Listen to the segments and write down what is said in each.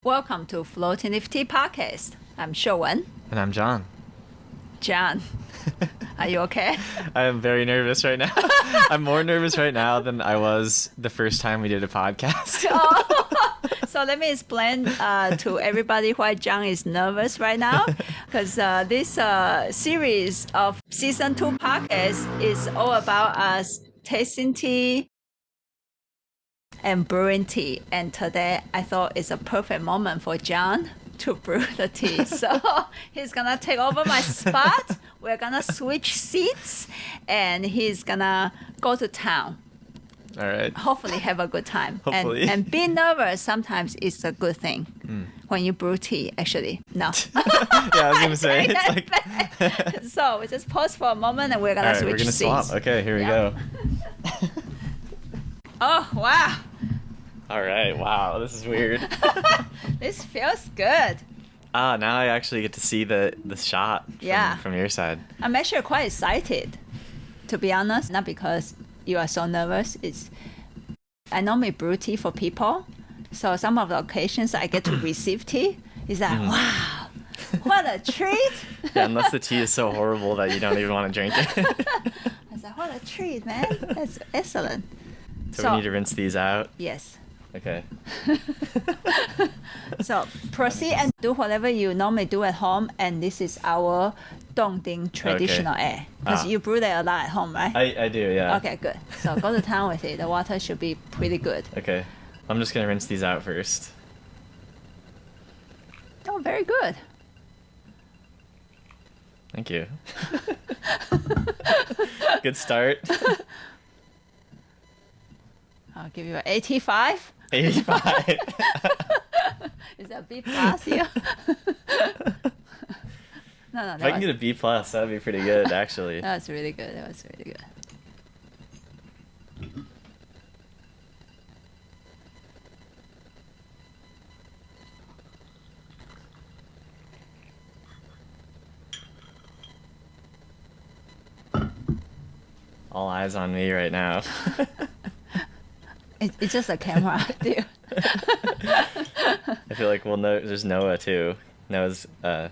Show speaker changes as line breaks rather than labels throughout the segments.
Welcome to Floating Leaf Tea Podcast. I'm Shiuwen.
And I'm John.
John, are you okay?
I am very nervous right now. I'm more nervous right now than I was the first time we did a podcast.
So let me explain to everybody why John is nervous right now. Because this series of Season 2 podcast is all about us tasting tea and brewing tea. And today I thought it's a perfect moment for John to brew the tea. So he's gonna take over my spot. We're gonna switch seats and he's gonna go to town.
All right.
Hopefully have a good time.
Hopefully.
And being nervous sometimes is a good thing when you brew tea, actually. No.
Yeah, I was gonna say it's like
So we just pause for a moment and we're gonna
all right,
switch
we're gonna
seats.
swap. Okay, here we go.
Oh wow.
All right, wow, this is weird.
This feels good.
Now I actually get to see the shot from your side.
I'm actually quite excited, to be honest. Not because you are so nervous. I normally brew tea for people. So some of the occasions I get to receive tea. It's like, wow, what a treat.
Yeah, unless the tea is so horrible that you don't even want to drink it.
I was like, what a treat, man. That's excellent.
So we need to rinse these out?
Yes.
Okay.
So proceed and do whatever you normally do at home. And this is our Dongding traditional air. Because you brew that a lot at home, right?
I do, yeah.
Okay, good. So go to town with it. The water should be pretty good.
Okay. I'm just gonna rinse these out first.
Oh, very good.
Thank you. Good start.
I'll give you an 85.
85.
Is that B plus here? No.
If I can get a B plus, that'd be pretty good, actually.
That was really good. That was really good.
All eyes on me right now.
It's just a camera, dude.
I feel like there's Noah too. Noah's the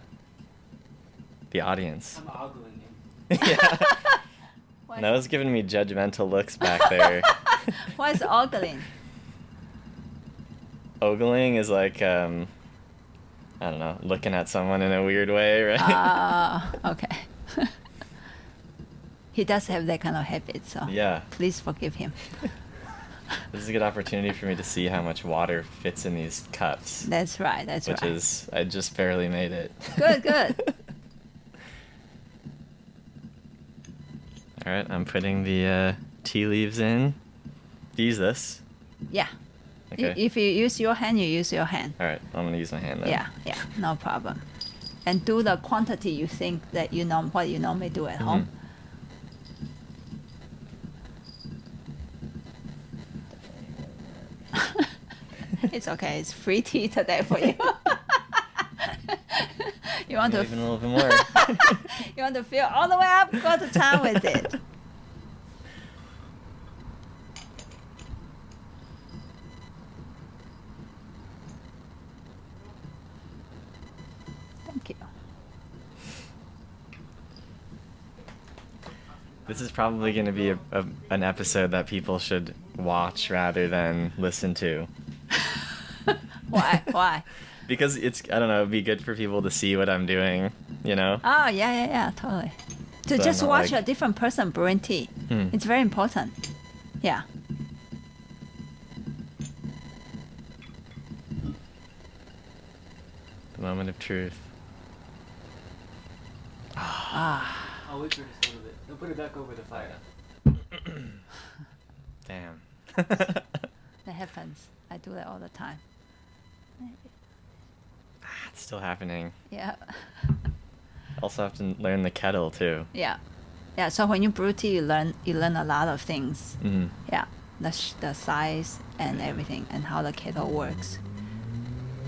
audience.
I'm ogling him.
Yeah. Noah's giving me judgmental looks back there.
What is ogling?
Ogling is like I don't know, looking at someone in a weird way, right?
Okay. He does have that kind of habit, so
Yeah.
please forgive him.
This is a good opportunity for me to see how much water fits in these cups.
That's right. That's
which
right.
is, I just barely made it.
Good.
All right, I'm putting the tea leaves in. Use this.
Yeah.
Okay.
If you use your hand, you use your hand.
All right, I'm gonna use my hand then.
Yeah, no problem. And do the quantity you think that what you normally do at home. It's okay. It's free tea today for you. You want to
Even a little bit more.
you want to fill all the way up? Go to town with it. Thank you.
This is probably going to be an episode that people should watch rather than listen to.
Why?
Because I don't know, it'd be good for people to see what I'm doing, you know?
Oh, yeah, totally. To
So
just
I'm not
watch
like-
a different person brewing tea. It's very important. Yeah.
The moment of truth.
I'll wait for just a little bit. Don't put it back over the fire.
Damn.
That happens. I do that all the time.
It's still happening.
Yeah.
Also have to learn the kettle too.
Yeah. So when you brew tea, you learn a lot of things.
Mm-hmm.
Yeah. The size and everything and how the kettle works.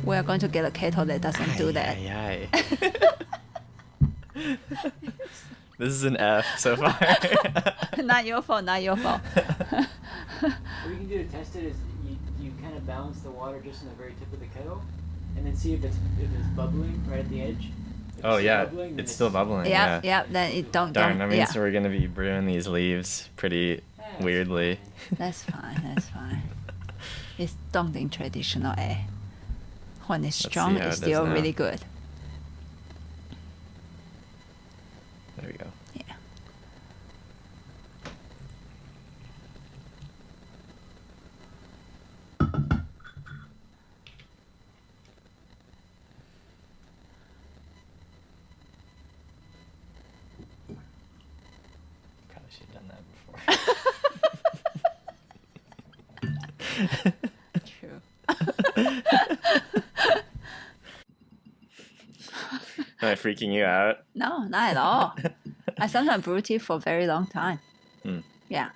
We're going to get a kettle that doesn't do that.
Aye. This is an F so far.
Not your fault.
What you can do to test it is you kind of balance the water just in the very tip of the kettle, and then see if it's bubbling right at the edge. If
Oh
it's
yeah,
bubbling, then
it's still bubbling.
Yeah,
Yeah.
yeah. Then it don't.
Darn,
don't
that means
yeah.
we're gonna be brewing these leaves pretty
That's
weirdly.
fine.
That's fine. That's fine. It's Dongting traditional eh. When it's
Let's
strong,
see how
it's
it does
still
now.
really good.
There we go.
Yeah.
Probably should have done that before.
True.
Am I freaking you out?
No, not at all. I sometimes brew tea for a very long time.
Hmm.
Yeah.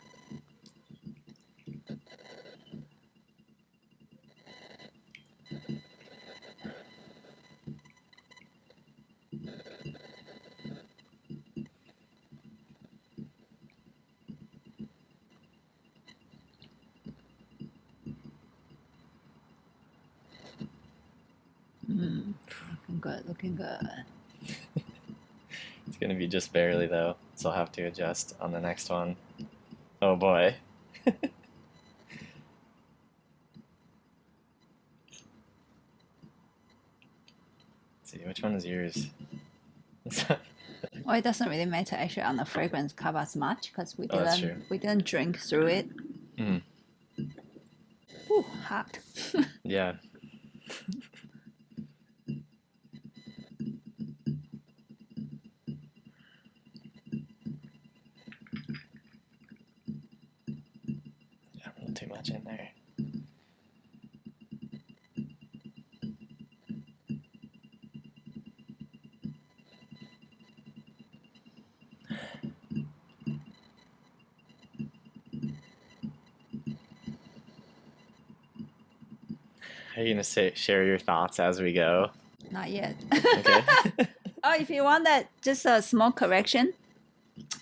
Looking good, looking good.
It's gonna be just barely though, so I'll have to adjust on the next one. Oh boy. Let's see, which one is yours?
Well, it doesn't really matter actually on the fragrance cup as much because
Oh, that's true.
we didn't drink through it.
Mm,
Ooh, hot.
yeah. Yeah, a little too much in there. Are you gonna share your thoughts as we go?
Not yet.
Okay.
Oh, if you want that, just a small correction.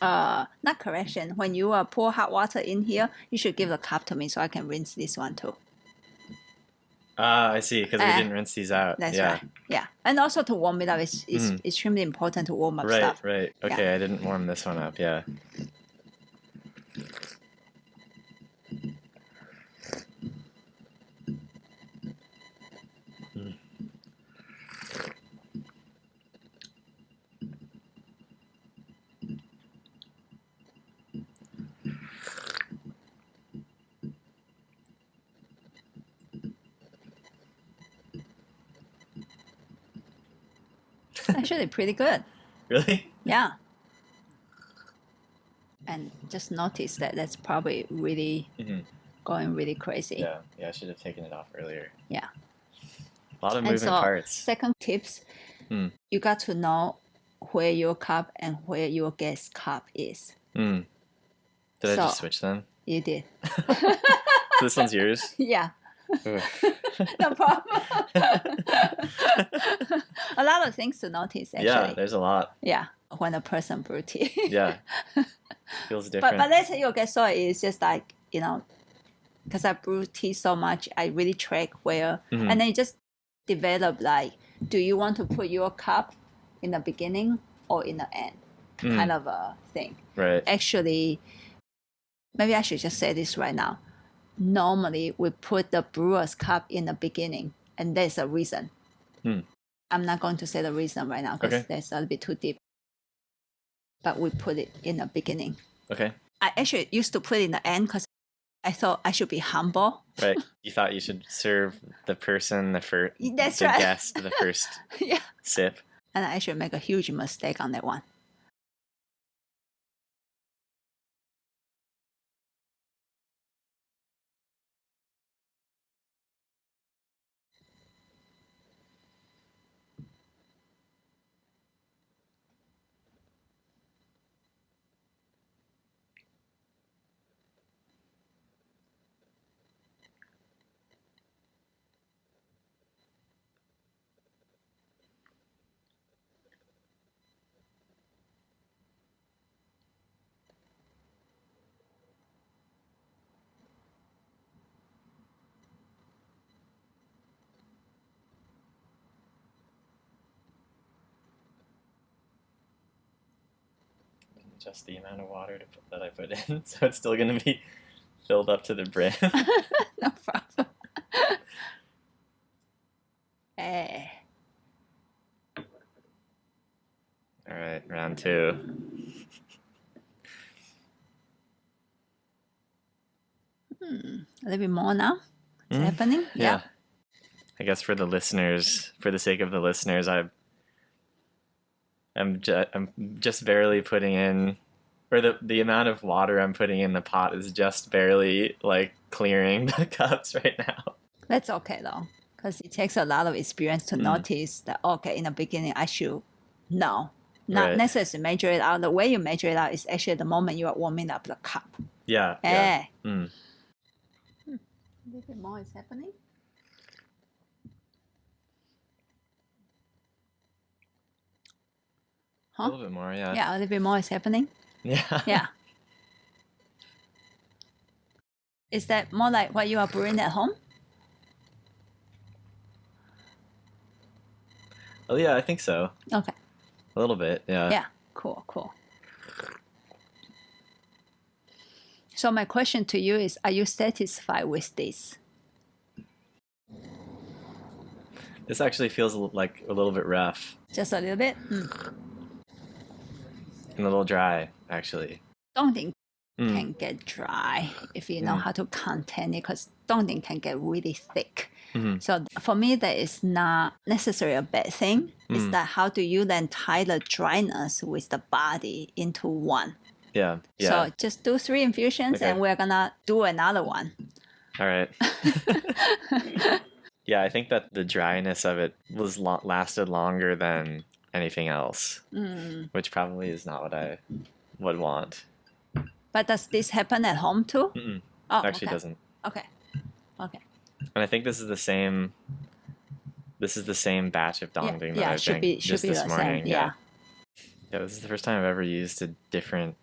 Not correction. When you pour hot water in here, you should give the cup to me so I can rinse this one too.
I see, because we didn't rinse these out.
That's
yeah.
right. Yeah, and also to warm it up, it's extremely important to warm up
Right,
stuff.
right. Okay, I didn't warm this one up. Yeah.
Actually, pretty good.
Really?
Yeah. And just notice that that's probably really
Mhm.
going really crazy.
Yeah, yeah. I should have taken it off earlier.
Yeah.
A lot of
And
moving
so,
parts.
second tips,
Hmm.
you got to know where your cup and where your guest cup is.
Mm. Did I
So-
just switch them?
You did.
So this one's yours?
Yeah.
Ugh.
No problem. A lot of things to notice, actually.
Yeah, there's a lot.
Yeah, when a person brew tea.
Yeah. Feels different.
But let's say your guest soil is just like, because I brew tea so much, I really track where,
Mhm.
and then you just develop like, do you want to put your cup in the beginning or in the end? Kind of a thing.
Right.
Actually, maybe I should just say this right now. Normally, we put the brewer's cup in the beginning, and there's a reason.
Hmm.
I'm not going to say the reason right now because
Okay.
that's a little bit too deep. But we put it in the beginning.
Okay.
I actually used to put it in the end because I thought I should be humble.
Right. You thought you should serve the person
That's
the
right.
guest the first
Yeah.
sip.
And I actually make a huge mistake on that one.
just the amount of water that I put in, so it's still gonna be filled up to the brim.
No problem. Hey.
All right, round 2.
A little bit more now. It's happening.
Yeah. I guess for the listeners, for the sake of the listeners, I'm just barely putting in, or the amount of water I'm putting in the pot is just barely like clearing the cups right now.
That's okay though, because it takes a lot of experience to notice that, okay, in the beginning, I should know. Not
Right.
necessarily measure it out. The way you measure it out is actually the moment you are warming up the cup.
Yeah.
Eh.
Yeah.
A little bit more is happening.
A little bit more, yeah.
Yeah, a little bit more is happening.
Yeah.
Yeah. Is that more like what you are brewing at home?
Oh yeah, I think so.
Okay.
A little bit, yeah.
Yeah. Cool. So my question to you is, are you satisfied with this?
This actually feels like a little bit rough
Just a little bit?
and a little dry, actually.
Dongting can get dry if you know how to contain it, because dongting can get really thick. So for me, that is not necessarily a bad thing. It's that how do you then tie the dryness with the body into one?
Yeah.
So just do 3 infusions,
Okay.
and we're gonna do another one.
All right. Yeah, I think that the dryness of it was lasted longer than anything else, which probably is not what I would want.
But does this happen at home too?
Mm-mm.
Oh,
Actually,
okay.
doesn't.
Okay.
And I think this is the same. This is the same batch of dongting that I've
should
drank
be
just
the
this
same.
morning.
Yeah.
Yeah, this is the first time I've ever used a different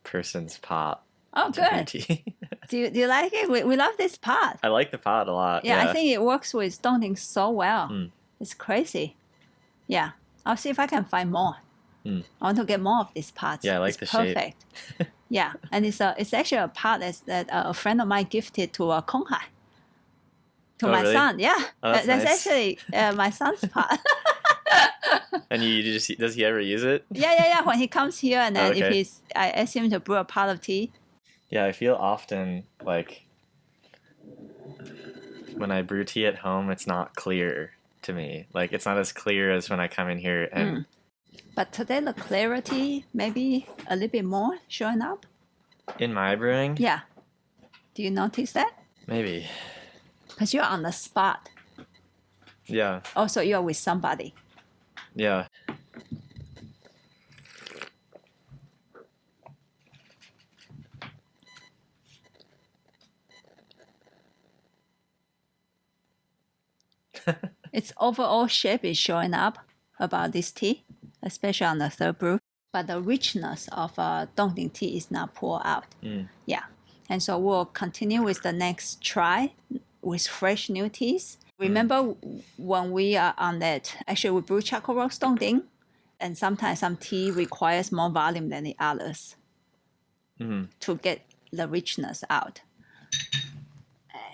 person's pot
Oh,
to brew
good.
tea.
Do you like it? We love this pot.
I like the pot a lot.
Yeah,
Yeah.
I think it works with dongting so well. It's crazy. Yeah, I'll see if I can find more. I want to get more of these pots.
Yeah, I like
it's
the shape.
perfect. Yeah, and it's actually a pot that a friend of mine gifted to Konghai. To
Oh,
my
really?
son, yeah.
Oh, that's nice.
Actually my son's pot.
And does he ever use it?
Yeah. When he comes here, and then
Okay.
I ask him to brew a pot of tea.
Yeah, I feel often like when I brew tea at home, it's not clear to me. Like it's not as clear as when I come in here and
But today the clarity maybe a little bit more showing up.
in my brewing.
Yeah. Do you notice that?
Maybe.
Because you're on the spot.
Yeah.
Also, you're with somebody.
Yeah.
Its overall shape is showing up about this tea, especially on the 3rd brew. But the richness of dongting tea is not poured out. Yeah. And so we'll continue with the next try with fresh new teas. Remember when we are on that, actually we brew charcoal roast dongting, and sometimes some tea requires more volume than the others to get the richness out.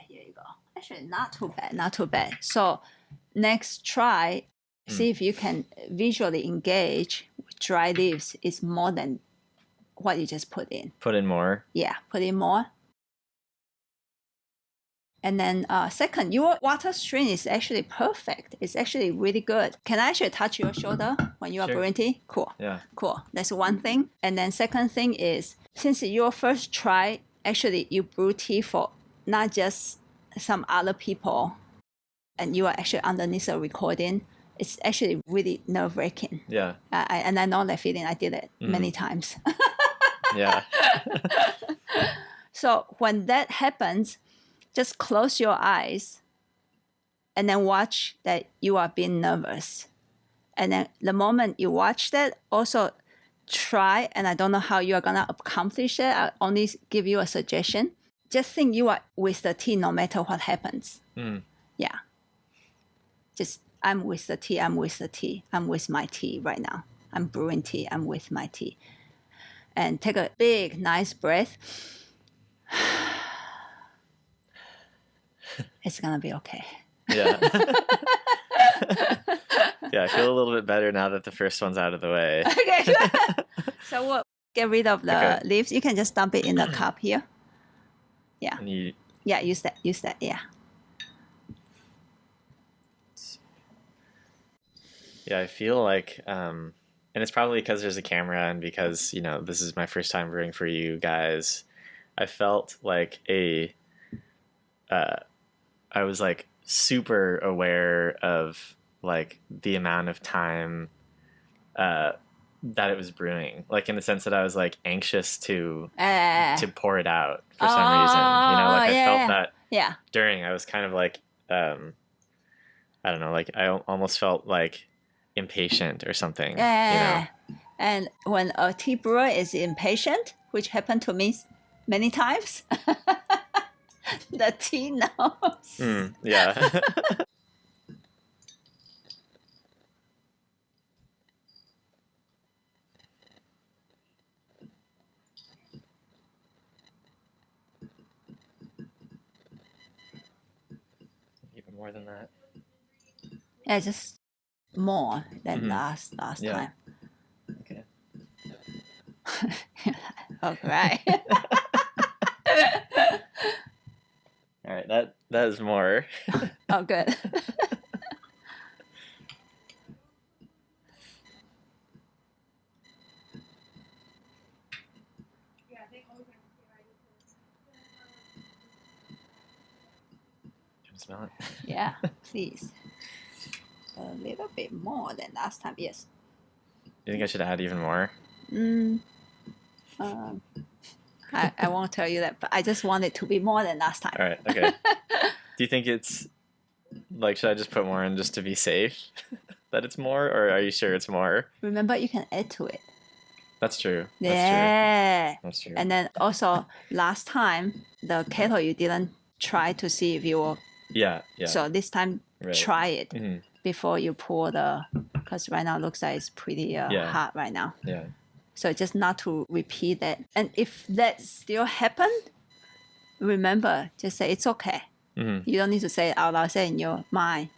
Here you go. Actually, not too bad. So next try, see if you can visually engage with dry leaves is more than what you just put in.
Put in more.
Yeah, put in more. And then second, your water stream is actually perfect. It's actually really good. Can I actually touch your shoulder when you are
Sure.
brewing tea? Cool.
Yeah.
Cool. That's one thing. And then second thing is, since your first try, actually you brew tea for not just some other people, and you are actually underneath a recording, it's actually really nerve-wracking.
Yeah.
And I know that feeling. I did it many times.
Yeah.
So when that happens, just close your eyes and then watch that you are being nervous. And then the moment you watch that, also try, and I don't know how you are going to accomplish it. I only give you a suggestion. Just think you are with the tea no matter what happens. Yeah. Just, I'm with the tea, I'm with the tea. I'm with my tea right now. I'm brewing tea, I'm with my tea. and take a big, nice breath. It's going to be okay.
Yeah. Yeah, I feel a little bit better now that the first one's out of the way.
Okay, good. So we'll get rid of the
Okay.
leaves. You can just dump it in the cup here. Yeah.
And you,
Yeah, use that, yeah.
yeah, I feel like, and it's probably because there's a camera and because, you know, this is my first time brewing for you guys. I felt like I was like super aware of like the amount of time that it was brewing, like in the sense that I was like anxious to pour it out for some reason. You know, like I felt that
Yeah.
during. I was kind of like I don't know, like I almost felt like impatient or something.
Yeah.
You know?
And when a tea brewer is impatient, which happened to me many times, the tea knows.
Yeah. Even more than that.
Yeah, just more than last
Yeah.
time.
Okay.
All right.
All right. That is more.
Oh, good.
Can you smell it?
Yeah, please. A little bit more than last time. Yes.
You think I should add even more?
I won't tell you that, but I just want it to be more than last time.
All right. Okay. Do you think it's like, should I just put more in just to be safe that it's more, or are you sure it's more?
Remember, you can add to it.
That's true.
Yeah.
That's true.
And then also last time the kettle you didn't try to see if you will.
Yeah.
So this time try it before you pour because right now it looks like it's pretty hot right now.
Yeah.
So just not to repeat that. And if that still happened, remember, just say it's okay. You don't need to say it out loud. Say in your mind,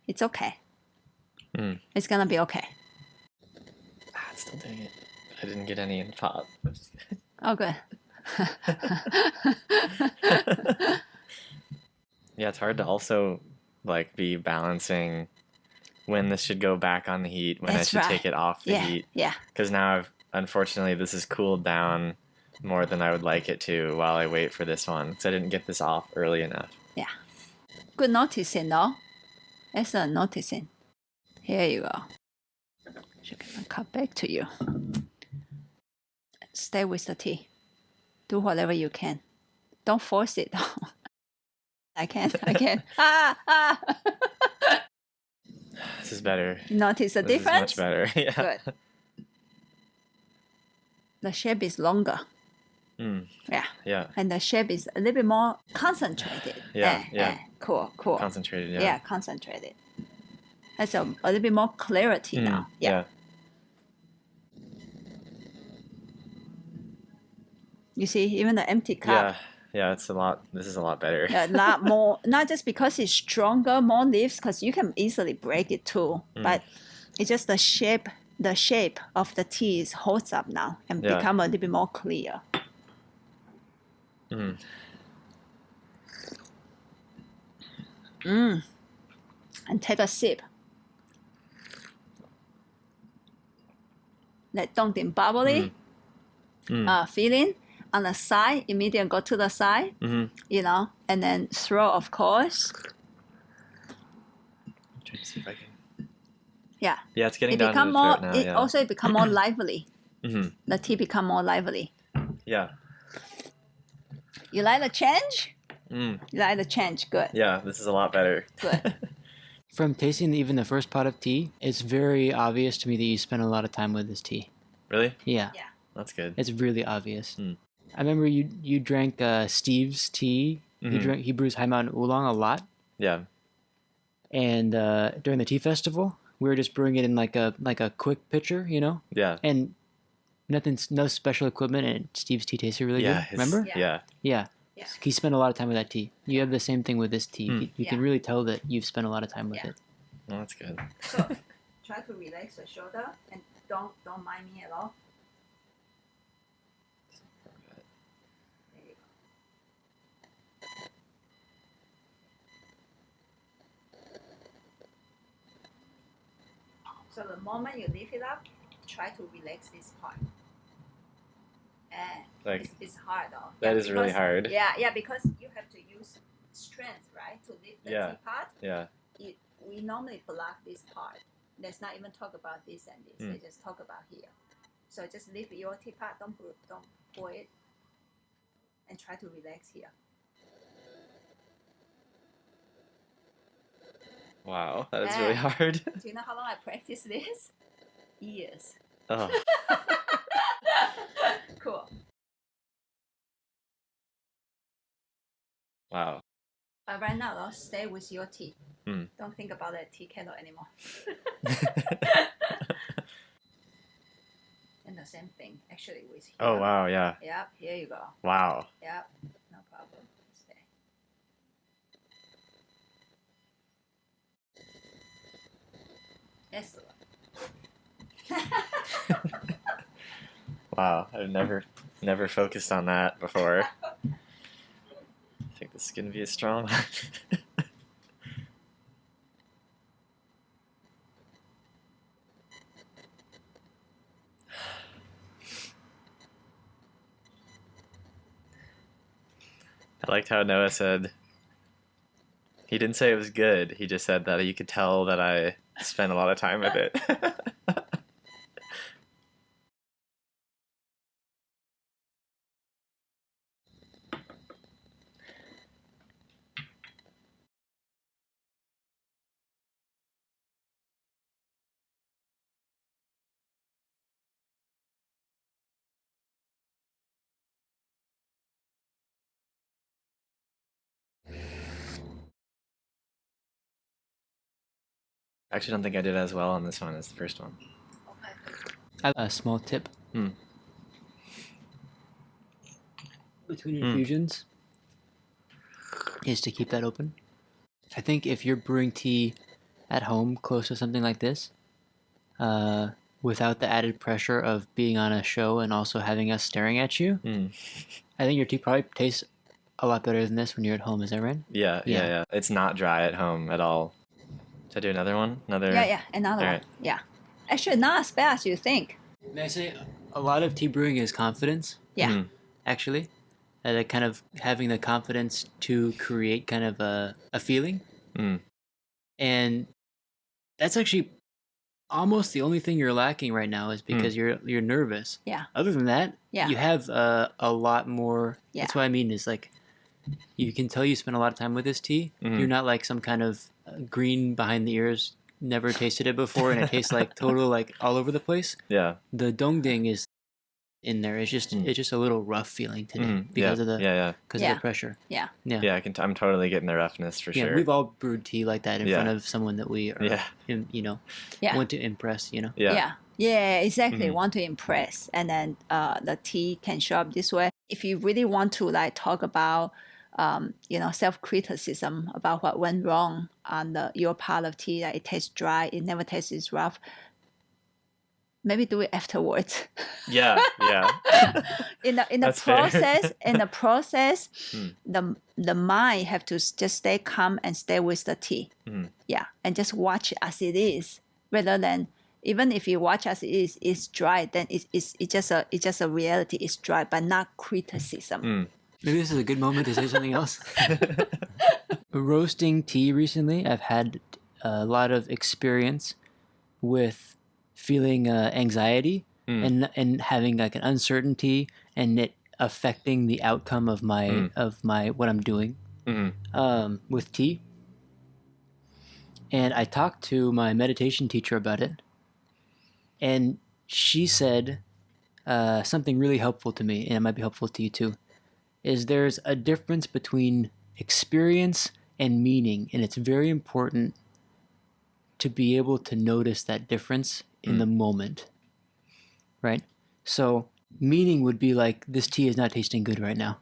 it's okay. It's gonna be okay.
It's still doing it. I didn't get any in the pot.
Oh, good.
Yeah, it's hard to also like be balancing when this should go back on the heat, when
That's
I should
right.
take it off the heat.
Yeah.
Because now unfortunately this has cooled down more than I would like it to while I wait for this one, because I didn't get this off early enough.
Yeah. Good noticing, no? Excellent noticing. Here you go. Should get my cup back to you. Stay with the tea. Do whatever you can. Don't force it. I can't.
This is better.
Notice the
This
difference?
is much better. Yeah.
Good. The shape is longer. Yeah.
Yeah.
And the shape is a little bit more concentrated.
Yeah.
Cool.
Concentrated. Yeah.
Yeah, concentrated. That's a little bit more clarity now. Yeah. You see, even the empty cup.
Yeah, it's a lot. This is a lot better.
A lot more, not just because it's stronger, more leaves, because you can easily break it too. But it's just the shape of the tea holds up now and become a little bit more clear. And take a sip. That don't bubbly feeling. On the side, immediately go to the side, you know, and then throw, of course.
I'm trying to see if I can.
Yeah.
Yeah, it's getting
It
down
become
to the
more.
throat now.
It also become more lively. The tea become more lively.
Yeah.
You like the change? You like the change? Good.
Yeah, this is a lot better.
Good.
From tasting even the first pot of tea, it's very obvious to me that you spent a lot of time with this tea.
Really?
Yeah.
That's good.
It's really obvious. I remember you drank Steve's tea. He brews High Mountain Oolong a lot.
Yeah.
And during the tea festival, we were just brewing it in like a quick pitcher, you know.
Yeah.
And no special equipment, and Steve's tea tasted really good. Remember?
Yeah.
Yeah.
Yeah.
He spent a lot of time with that tea. You have the same thing with this tea. You can really tell that you've spent a lot of time with it.
Well, that's good.
So try to relax the shoulder and don't mind me at all. There you go. So the moment you lift it up, try to relax this part. And
Like,
it's hard though.
that is really hard.
Yeah, because you have to use strength, right, to lift the teapot.
Yeah.
We normally block this part. Let's not even talk about this and this. Let's just talk about here. So just lift your teapot, don't pull it, and try to relax here.
Wow, that is really hard.
Do you know how long I practiced this? Years.
Oh.
Cool.
Wow.
But right now, though, stay with your tea.
Mm.
Don't think about the tea kettle anymore. And the same thing, actually, with here.
Oh, wow, yeah.
Yep, here you go.
Wow.
Yep, no problem. Stay. Excellent.
Wow, I've never focused on that before. I think this is gonna be a strong one. I liked how Noah said he didn't say it was good. He just said that you could tell that I spent a lot of time with it. I actually don't think I did as well on this one as the first one.
I have a small tip. Between infusions is to keep that open. I think if you're brewing tea at home close to something like this, without the added pressure of being on a show and also having us staring at you, I think your tea probably tastes a lot better than this when you're at home. Is that right?
Yeah. It's not dry at home at all. Should I do another one? Another
Another one.
right.
Yeah. Actually, not as bad as you think.
May I say, a lot of tea brewing is confidence.
Yeah.
Actually. Kind of having the confidence to create kind of a feeling. And that's actually almost the only thing you're lacking right now is because you're nervous.
Yeah.
Other than that, you have a lot more.
Yeah.
That's what I mean is like, you can tell you spent a lot of time with this tea. You're not like some kind of green behind the ears, never tasted it before, and it tastes like total like all over the place.
Yeah.
The dongding is in there. It's just a little rough feeling today because of the because of the pressure.
Yeah.
Yeah, I'm totally getting the roughness for sure.
We've all brewed tea like that in front of someone that we are, want to impress.
Yeah, exactly. Want to impress, and then the tea can show up this way. If you really want to like talk about, self-criticism about what went wrong on your part of tea, that it tastes dry, it never tastes as rough. Maybe do it afterwards.
Yeah.
in the process, the mind have to just stay calm and stay with the tea. Yeah, and just watch it as it is, rather than even if you watch as it is, it's dry. Then it's just a reality. It's dry, but not criticism.
Maybe this is a good moment to say something else. Roasting tea recently, I've had a lot of experience with feeling anxiety and having like an uncertainty and it affecting the outcome of my what I'm doing with tea. And I talked to my meditation teacher about it, and she said something really helpful to me, and it might be helpful to you too, is there's a difference between experience and meaning, and it's very important to be able to notice that difference in the moment, right? So meaning would be like, this tea is not tasting good right now.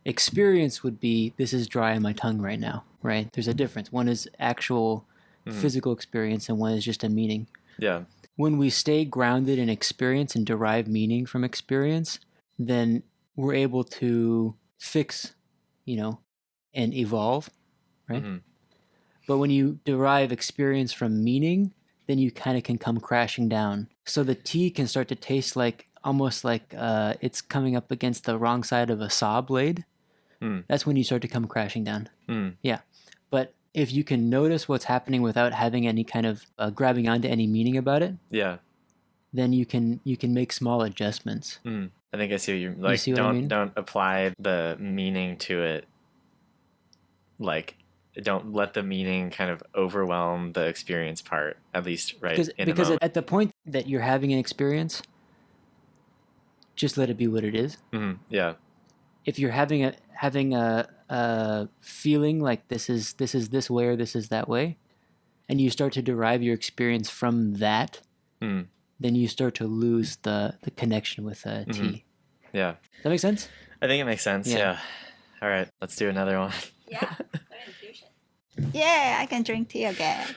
Experience would be, this is dry on my tongue right now, right? There's a difference. One is actual physical experience and one is just a meaning.
Yeah.
When we stay grounded in experience and derive meaning from experience, then we're able to fix, and evolve, right? But when you derive experience from meaning, then you kind of can come crashing down. So the tea can start to taste like, almost like it's coming up against the wrong side of a saw blade. That's when you start to come crashing down. Yeah. But if you can notice what's happening without having any kind of grabbing onto any meaning about it,
Yeah.
then you can make small adjustments.
I think I see what you're like.
You see what I mean?
Don't apply the meaning to it. Like, don't let the meaning kind of overwhelm the experience part, at least
Because at the point that you're having an experience, just let it be what it is.
Yeah.
If you're having a feeling like this is this way or this is that way, and you start to derive your experience from that, then you start to lose the connection with tea.
Yeah.
Does that make sense?
I think it makes sense. Yeah. All right, let's do another one.
Yeah. Yeah, I can drink tea again.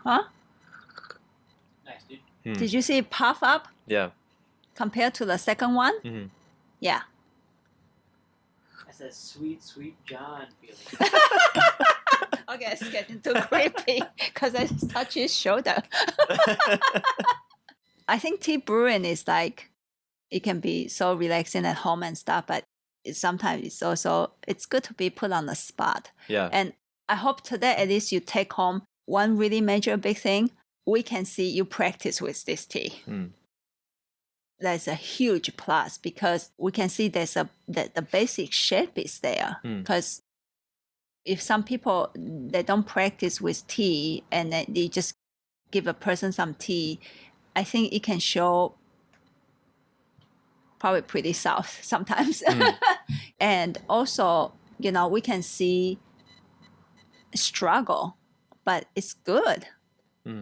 Huh?
Nice, dude.
Did you see it puff up
Yeah.
compared to the second one? Yeah.
That's that sweet, sweet John feeling.
Okay, it's getting too creepy because I just touched his shoulder. I think tea brewing is like, it can be so relaxing at home and stuff, but sometimes it's good to be put on the spot.
Yeah.
And I hope today at least you take home one really major big thing. We can see you practice with this tea. That's a huge plus because we can see that the basic shape is there. Because if some people, they don't practice with tea and they just give a person some tea, I think it can show probably pretty soft sometimes. And also, we can see struggle, but it's good.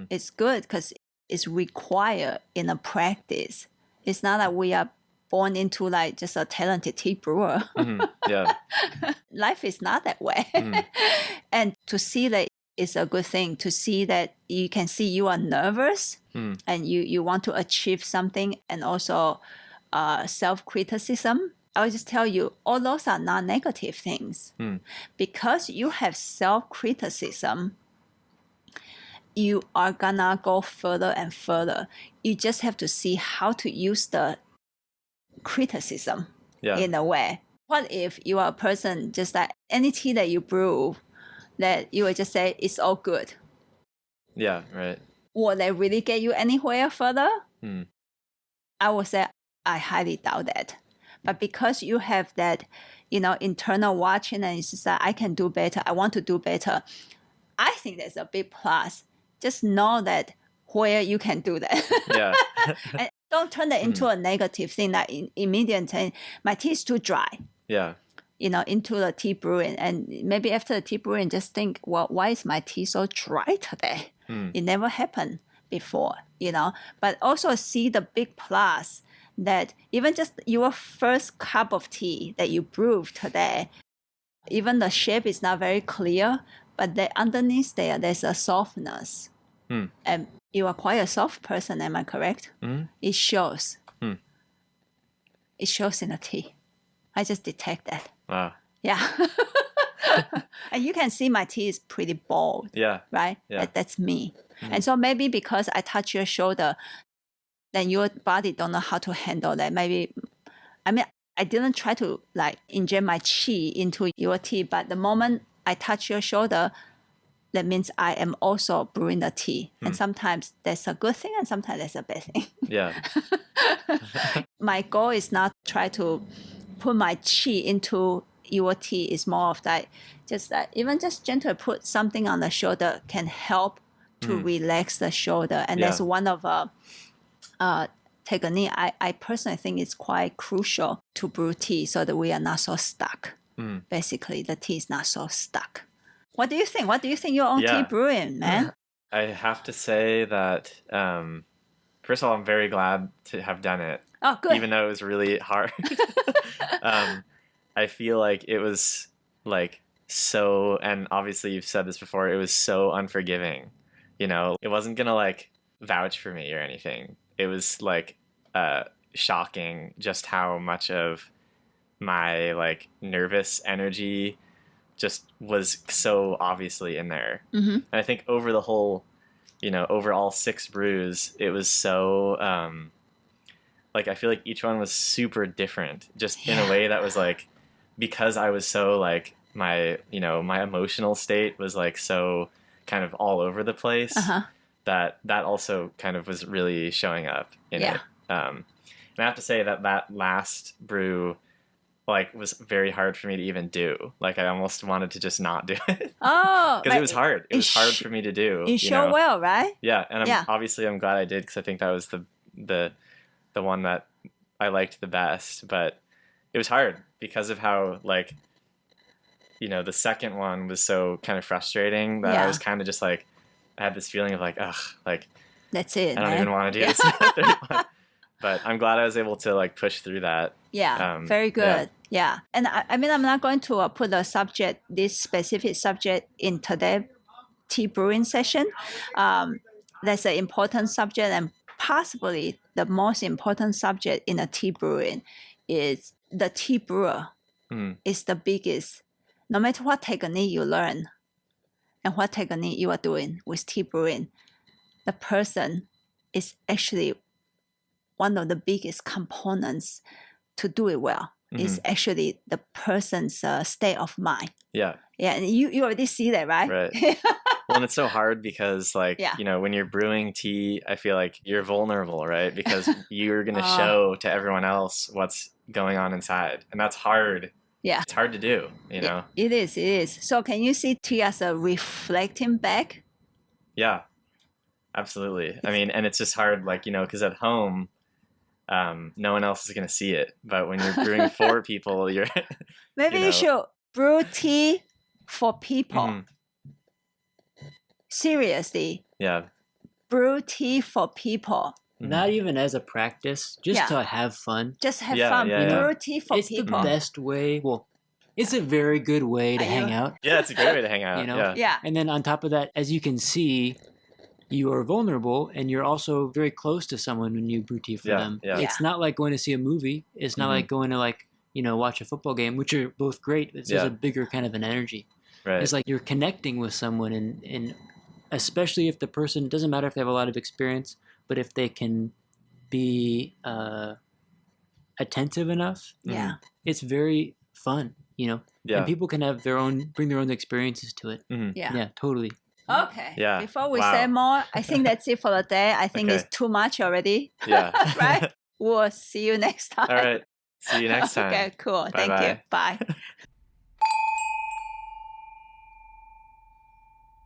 It's good because it's required in a practice. It's not that we are born into like just a talented tea brewer.
Yeah.
Life is not that way. And to see that is a good thing. To see that you can see you are nervous and you want to achieve something, and also self-criticism. I'll just tell you, all those are not negative things. Because you have self-criticism, you are gonna go further and further. You just have to see how to use the criticism in a way. What if you are a person just like any tea that you brew, that you would just say it's all good?
Yeah, right.
Will they really get you anywhere further? I would say I highly doubt that. But because you have that, internal watching, and it's just like, I can do better, I want to do better, I think that's a big plus. Just know that where you can do that.
Yeah.
And don't turn that into a negative thing, that immediately my tea is too dry.
Yeah.
Into the tea brewing. And maybe after the tea brewing, just think, well, why is my tea so dry today? It never happened before. but also see the big plus that even just your first cup of tea that you brewed today, even the shape is not very clear, but underneath there's a softness. And you are quite a soft person, am I correct? It shows. It shows in the tea. I just detect that.
Wow.
Yeah. And you can see my tea is pretty bold.
Yeah.
Right?
Yeah.
That's me. And so maybe because I touch your shoulder, then your body don't know how to handle that. Maybe, I didn't try to like inject my chi into your tea, but the moment I touch your shoulder, that means I am also brewing the tea. And sometimes that's a good thing and sometimes that's a bad thing.
Yeah.
My goal is not try to put my chi into your tea. It's more of that, just that even just gentle put something on the shoulder can help to relax the shoulder. And that's one of technique I personally think is quite crucial to brew tea so that we are not so stuck. Basically, the tea is not so stuck. What do you think? What do you think your own tea brewing, man?
I have to say that, first of all, I'm very glad to have done it.
Oh, good.
Even though it was really hard. I feel like it was like so, and obviously you've said this before, it was so unforgiving. It wasn't going to like vouch for me or anything. It was like shocking just how much of my like nervous energy just was so obviously in there. And I think over the whole, over all 6 brews, it was so like I feel like each one was super different, just in a way that was like, because I was so like my emotional state was like so kind of all over the place. That also kind of was really showing up in it. And I have to say that last brew like was very hard for me to even do. Like I almost wanted to just not do it.
Oh,
because it was hard. It was hard for me to do.
You show well, right?
Yeah, and I'm glad I did because I think that was the one that I liked the best. But it was hard because of how like the second one was so kind of frustrating that I was kind of just like I had this feeling of like ugh, like
that's it.
I don't even want to do this. But I'm glad I was able to like push through that.
Yeah, very good. Yeah. And I mean, I'm not going to put this specific subject in today's tea brewing session. That's an important subject, and possibly the most important subject in a tea brewing is the tea brewer is the biggest. No matter what technique you learn and what technique you are doing with tea brewing, the person is actually one of the biggest components to do it well. Is actually the person's state of mind. Yeah, and you already see that, right?
Right. Well, and it's so hard because, like, when you're brewing tea, I feel like you're vulnerable, right? Because you're going to show to everyone else what's going on inside, and that's hard. Yeah, it's hard to do.
It is. So, can you see tea as a reflecting back?
Yeah, absolutely. I mean, and it's just hard, like because at home. No one else is going to see it, but when you're brewing for people, you're
maybe you should brew tea for people. Seriously.
Yeah.
Brew tea for people.
Not even as a practice, just to have fun.
Just have fun. Brew tea for
it's
people.
It's the best way. Well, it's a very good way to hang out.
Yeah, it's a great way to hang out.
Yeah.
And then on top of that, as you can see, you are vulnerable and you're also very close to someone when you brew tea for them.
Yeah.
It's not like going to see a movie. It's not like going to watch a football game, which are both great. It's just a bigger kind of an energy.
Right.
It's like you're connecting with someone and especially if the person, doesn't matter if they have a lot of experience, but if they can be attentive enough, it's very fun, and people can have bring their own experiences to it. Yeah, totally.
Okay.
Yeah.
Before we say more, I think that's it for the day. I think it's too much already.
Yeah.
Right? We'll see you next time.
All right. See you next time.
Okay, cool.
Bye-bye.
Thank you. Bye.